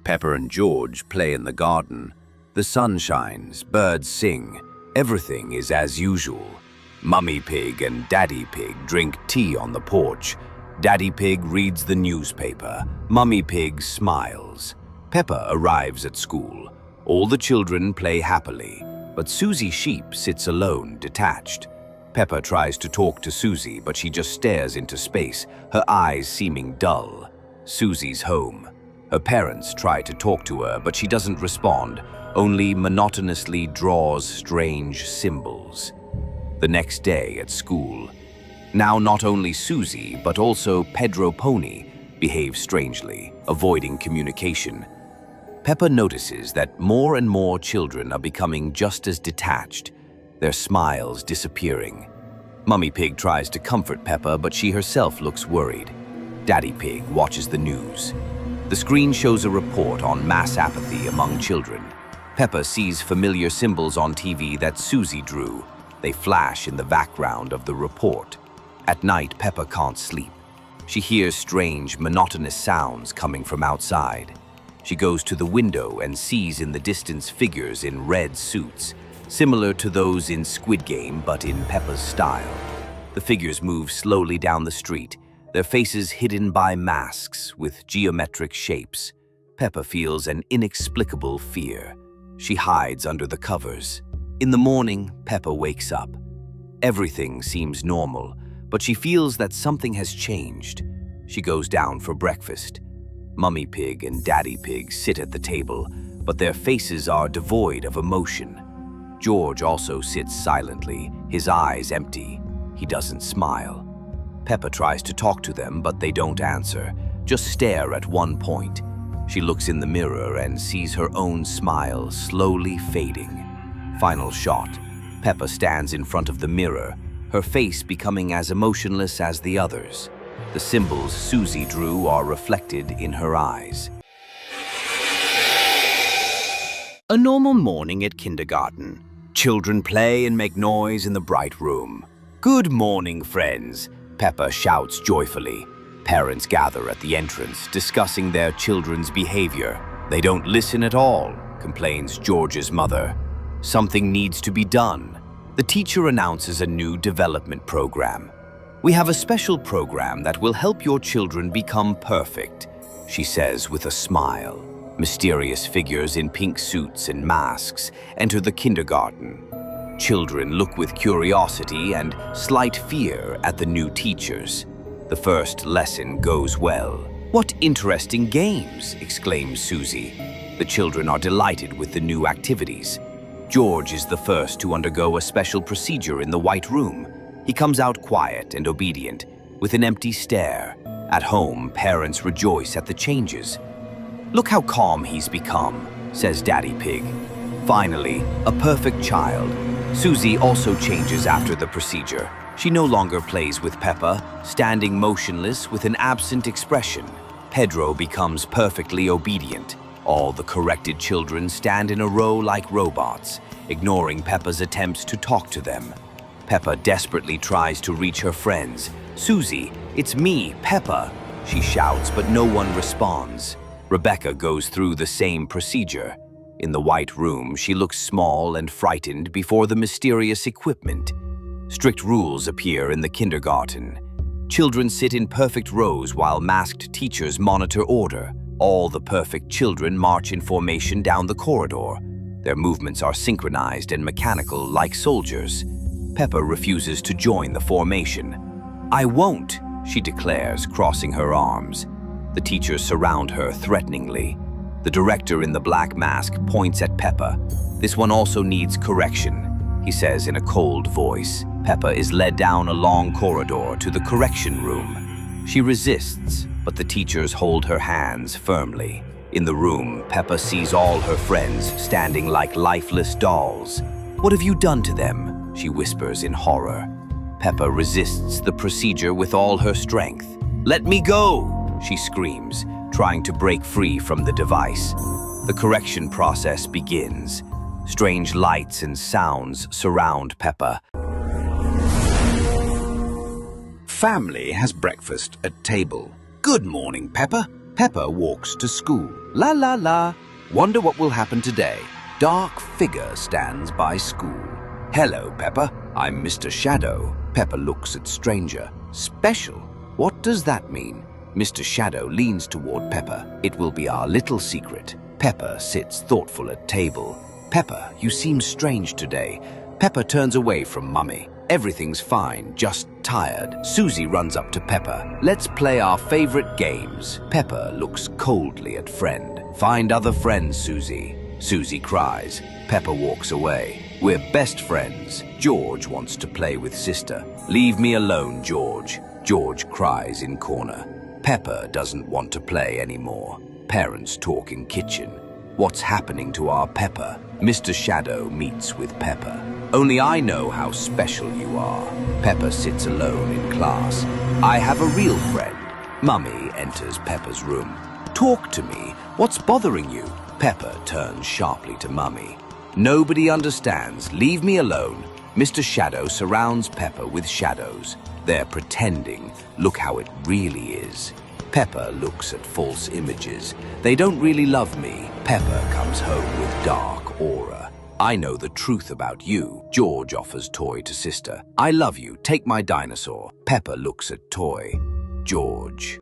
Peppa and George play in the garden. The sun shines, birds sing, everything is as usual. Mummy Pig and Daddy Pig drink tea on the porch. Daddy Pig reads the newspaper. Mummy Pig smiles. Peppa arrives at school. All the children play happily, but Susie Sheep sits alone, detached. Peppa tries to talk to Susie, but she just stares into space, her eyes seeming dull. Susie's home. Her parents try to talk to her, but she doesn't respond, only monotonously draws strange symbols. The next day at school. Now not only Susie, but also Pedro Pony behave strangely, avoiding communication. Peppa notices that more and more children are becoming just as detached, their smiles disappearing. Mummy Pig tries to comfort Peppa, but she herself looks worried. Daddy Pig watches the news. The screen shows a report on mass apathy among children. Peppa sees familiar symbols on TV that Susie drew. They flash in the background of the report. At night, Peppa can't sleep. She hears strange, monotonous sounds coming from outside. She goes to the window and sees in the distance figures in red suits, similar to those in Squid Game but in Peppa's style. The figures move slowly down the street, their faces hidden by masks with geometric shapes. Peppa feels an inexplicable fear. She hides under the covers. In the morning, Peppa wakes up. Everything seems normal, but she feels that something has changed. She goes down for breakfast. Mummy Pig and Daddy Pig sit at the table, but their faces are devoid of emotion. George also sits silently, his eyes empty. He doesn't smile. Peppa tries to talk to them, but they don't answer, just stare at one point. She looks in the mirror and sees her own smile slowly fading. Final shot. Peppa stands in front of the mirror, her face becoming as emotionless as the others. The symbols Susie drew are reflected in her eyes. A normal morning at kindergarten. Children play and make noise in the bright room. "Good morning, friends," Peppa shouts joyfully. Parents gather at the entrance, discussing their children's behavior. "They don't listen at all," complains George's mother. "Something needs to be done." The teacher announces a new development program. "We have a special program that will help your children become perfect," she says with a smile. Mysterious figures in pink suits and masks enter the kindergarten. Children look with curiosity and slight fear at the new teachers. The first lesson goes well. "What interesting games!" exclaims Susie. The children are delighted with the new activities. George is the first to undergo a special procedure in the white room. He comes out quiet and obedient, with an empty stare. At home, parents rejoice at the changes. "Look how calm he's become," says Daddy Pig. Finally, a perfect child. Susie also changes after the procedure. She no longer plays with Peppa, standing motionless with an absent expression. Pedro becomes perfectly obedient. All the corrected children stand in a row like robots, ignoring Peppa's attempts to talk to them. Peppa desperately tries to reach her friends. "Susie, it's me, Peppa," she shouts, but no one responds. Rebecca goes through the same procedure. In the white room, she looks small and frightened before the mysterious equipment. Strict rules appear in the kindergarten. Children sit in perfect rows while masked teachers monitor order. All the perfect children march in formation down the corridor. Their movements are synchronized and mechanical like soldiers. Peppa refuses to join the formation. "I won't," she declares, crossing her arms. The teachers surround her threateningly. The director in the black mask points at Peppa. "This one also needs correction," he says in a cold voice. Peppa is led down a long corridor to the correction room. She resists, but the teachers hold her hands firmly. In the room, Peppa sees all her friends standing like lifeless dolls. "What have you done to them?" she whispers in horror. Peppa resists the procedure with all her strength. "Let me go!" she screams, trying to break free from the device. The correction process begins. Strange lights and sounds surround Peppa. Family has breakfast at table. "Good morning, Peppa," Peppa walks to school. La la la. Wonder what will happen today. Dark figure stands by school. Hello, Peppa. I'm Mr. Shadow. Peppa looks at stranger. Special? What does that mean? Mr. Shadow leans toward Peppa. It will be our little secret. Peppa sits thoughtful at table. Peppa, you seem strange today. Peppa turns away from Mummy. Everything's fine, just tired. Susie runs up to Peppa. Let's play our favorite games. Peppa looks coldly at friend. Find other friends, Susie. Susie cries. Peppa walks away. We're best friends. George wants to play with sister. Leave me alone, George. George cries in corner. Peppa doesn't want to play anymore. Parents talk in kitchen. What's happening to our Peppa? Mr. Shadow meets with Peppa. Only I know how special you are. Peppa sits alone in class. I have a real friend. Mummy enters Peppa's room. Talk to me. What's bothering you? Peppa turns sharply to Mummy. Nobody understands. Leave me alone. Mr. Shadow surrounds Peppa with shadows. They're pretending. Look how it really is. Peppa looks at false images. They don't really love me. Peppa comes home with dark aura. I know the truth about you. George offers toy to sister. I love you. Take my dinosaur. Peppa looks at toy. George.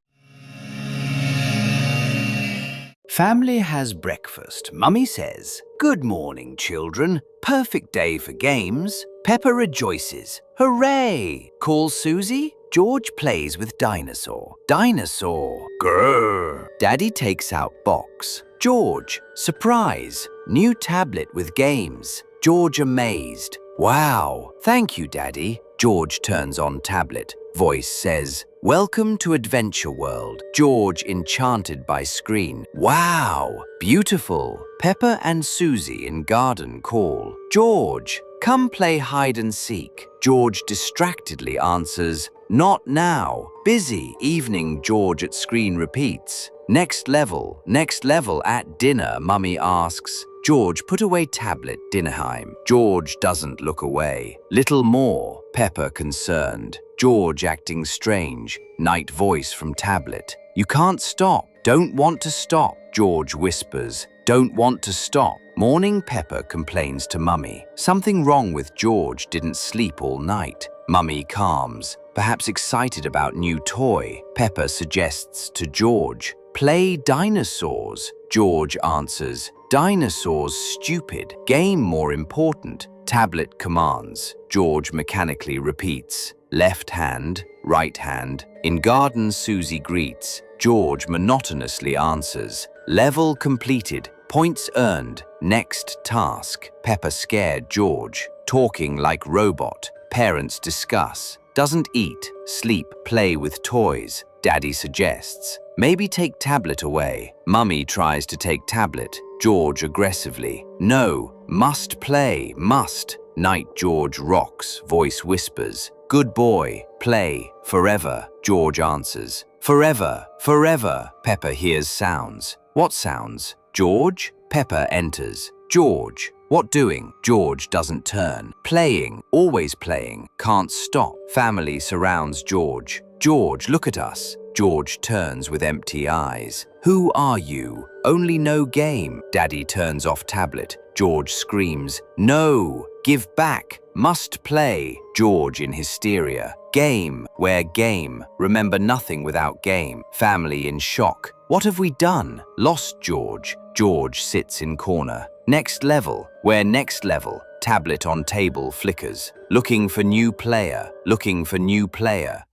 Family has breakfast. Mummy says, "Good morning, children. Perfect day for games." Peppa rejoices. "Hooray!" calls Susie. George plays with dinosaur. Dinosaur. Grrr. Daddy takes out box. George. Surprise. New tablet with games. George amazed. Wow. Thank you, Daddy. George turns on tablet. Voice says, "Welcome to Adventure World." George enchanted by screen. Wow. Beautiful. Peppa and Susie in garden call. George. Come play hide and seek. George distractedly answers, "Not now. Busy." Evening. George at screen repeats. Next level at dinner. Mummy asks. George, put away tablet, dinnertime. George doesn't look away. Little more. Peppa concerned. George acting strange. Night voice from tablet. You can't stop. Don't want to stop. George whispers. Don't want to stop. Morning. Peppa complains to Mummy. Something wrong with George, didn't sleep all night. Mummy calms, perhaps excited about new toy. Peppa suggests to George, play dinosaurs. George answers, dinosaurs stupid, game more important. Tablet commands. George mechanically repeats, left hand, right hand. In garden, Susie greets. George monotonously answers, level completed, points earned, next task. Peppa scared George, talking like robot. Parents discuss, doesn't eat, sleep, play with toys. Daddy suggests, maybe take tablet away. Mummy tries to take tablet. George aggressively, no, must play, must. Night. George rocks, voice whispers, good boy, play, forever. George answers, forever, forever. Peppa hears sounds. What sounds? George? Peppa enters. George. What doing? George doesn't turn. Playing, always playing, can't stop. Family surrounds George. George, look at us. George turns with empty eyes. Who are you? Only no game. Daddy turns off tablet. George screams, no, give back, must play. George in hysteria. Game, where game? Remember nothing without game. Family in shock. What have we done? Lost George. George sits in corner. Next level. Where next level? Tablet on table flickers. Looking for new player. Looking for new player.